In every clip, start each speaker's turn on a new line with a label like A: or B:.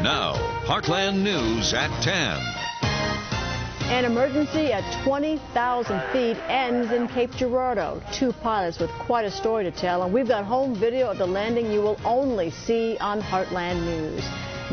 A: Now, Heartland News at 10.
B: An emergency at 20,000 feet ends in Cape Girardeau. Two pilots with quite a story to tell, and we've got home video of the landing you will only see on Heartland News.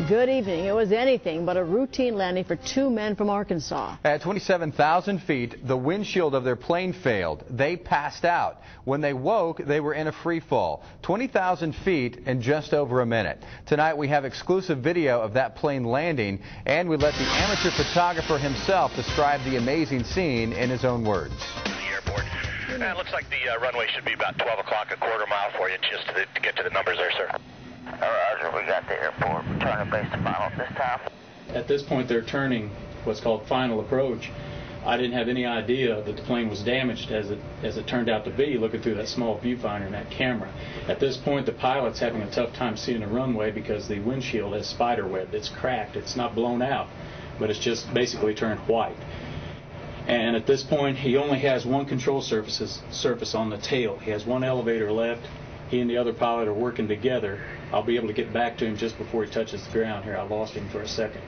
B: Good evening. It was anything but a routine landing for two men from Arkansas.
C: At 27,000 feet, the windshield of their plane failed. They passed out. When they woke, they were in a free fall. 20,000 feet in just over a minute. Tonight we have exclusive video of that plane landing, and we let the amateur photographer himself describe the amazing scene in his own words.
D: The airport. It looks like the runway should be about 12 o'clock, a quarter mile for you, just to get to the numbers there, sir.
E: Roger, we got the airport. We're turning base to final this time.
F: At this point, they're turning what's called final approach. I didn't have any idea that the plane was damaged as it turned out to be, looking through that small viewfinder and that camera. At this point, the pilot's having a tough time seeing the runway because the windshield is spider webbed. It's cracked. It's not blown out, but it's just basically turned white. And at this point, he only has one control surface on the tail. He has one elevator left. He and the other pilot are working together. I'll be able to get back to him just before he touches the ground here. I lost him for a second.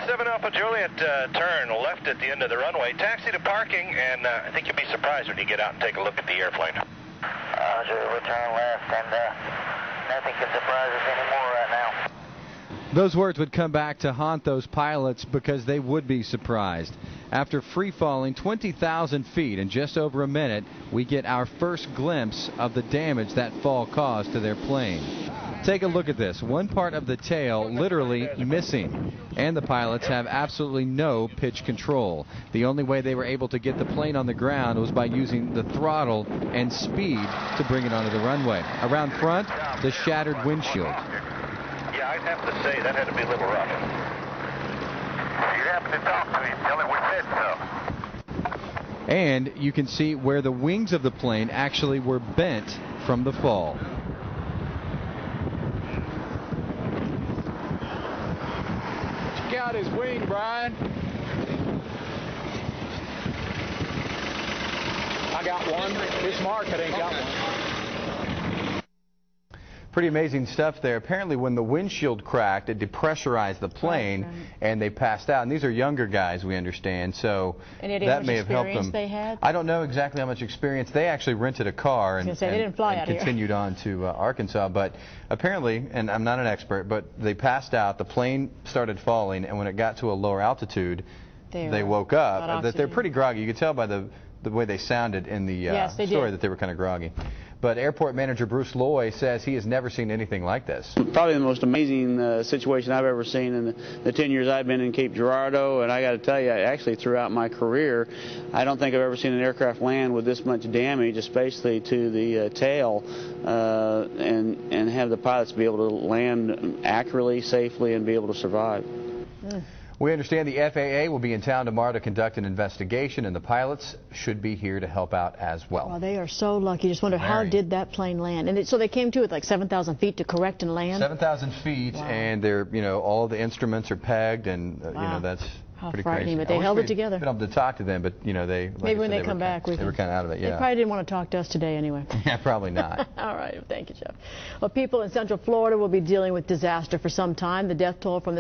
D: 7 Alpha Juliet, turn left at the end of the runway. Taxi to parking, and I think you'll be surprised when you get out and take a look at the airplane.
E: Roger, we're turning left, and nothing can surprise us anymore right now.
C: Those words would come back to haunt those pilots because they would be surprised. After free falling 20,000 feet in just over a minute, we get our first glimpse of the damage that fall caused to their plane. Take a look at this. One part of the tail literally missing, and the pilots have absolutely no pitch control. The only way they were able to get the plane on the ground was by using the throttle and speed to bring it onto the runway. Around front, the shattered windshield.
D: Yeah, I'd have to say that had to be a little rough. You have to talk to him, tell him we said so.
C: And you can see where the wings of the plane actually were bent from the fall.
G: Check out his wing, Brian. I got one. This market ain't got one.
C: Pretty amazing stuff there. Apparently when the windshield cracked, it depressurized the plane, and they passed out. And these are younger guys, we understand, so that may have helped them.
B: They had?
C: I don't know exactly how much experience. They actually rented a car and continued on to Arkansas. But apparently, and I'm not an expert, but they passed out, the plane started falling, and when it got to a lower altitude, they woke up. That they're pretty groggy. You could tell by the way they sounded in the story that they were kind of groggy. But airport manager Bruce Loy says he has never seen anything like this.
H: Probably the most amazing situation I've ever seen in the 10 years I've been in Cape Girardeau, and I got to tell you, actually throughout my career, I don't think I've ever seen an aircraft land with this much damage, especially to the tail, and have the pilots be able to land accurately, safely, and be able to survive.
C: We understand the FAA will be in town tomorrow to conduct an investigation, and the pilots should be here to help out as well.
B: Well, they are so lucky. Just wonder how did that plane land? And so they came to it like 7,000 feet to correct and land?
C: 7,000 feet, and they're, all the instruments are pegged, and, that's pretty crazy.
B: But they held it together.
C: Been able to talk to them, but, they...
B: Maybe when they come back, they
C: were kind of out of it,
B: They probably didn't want to talk to us today anyway.
C: Yeah, probably not.
B: All right. Thank you, Jeff. Well, people in Central Florida will be dealing with disaster for some time. The death toll from the